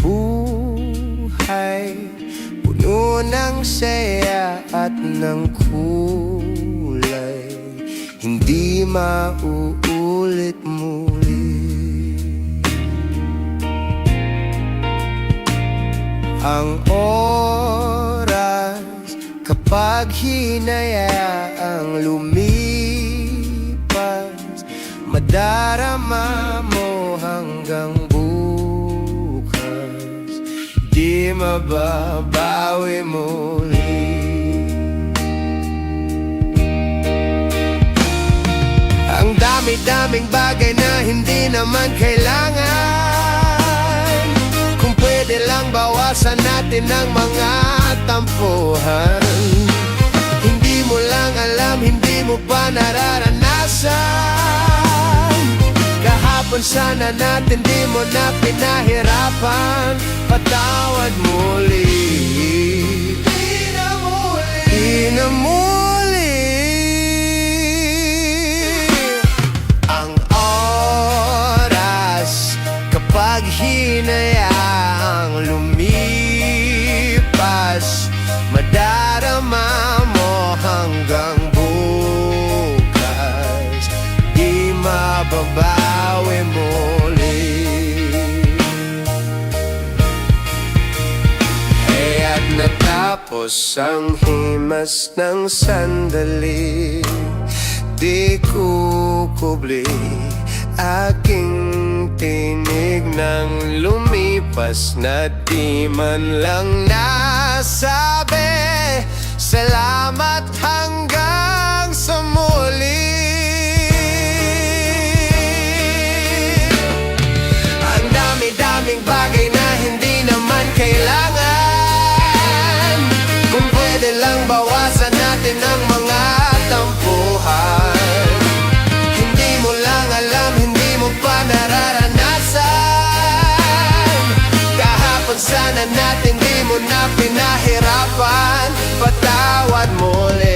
buhay, puno ng saya at ng kulay, hindi mauulit muli. Ang oras kapag hinayaang lumipas, madarama mo hanggang bukas, di mababawi muli. Ang dami-daming bagay na hindi naman kailangan, kung pwede lang bawasan natin ang mga tampuhan. Hindi mo lang alam, hindi mo pa nararanasan. Kahapon sana natin di mo na pinahirapan, patawad muli. Di na muli. Ang oras kapag hinayaang lumipas, madarama mo hanggang bukas, di mababawi muli. Kaya't natapos ang himas ng sandali, di kukubli aking tinig nang lumipas na di man lang nasabi salamat hanggang sa muli. Ang dami-daming bagay na hindi naman kailangan, kung pwede lang bawasan natin ang mga tampuhan. Hindi mo lang alam, hindi mo pa nararanasan. Kahapon sana natin di mo na pinahirapan, patawad muli.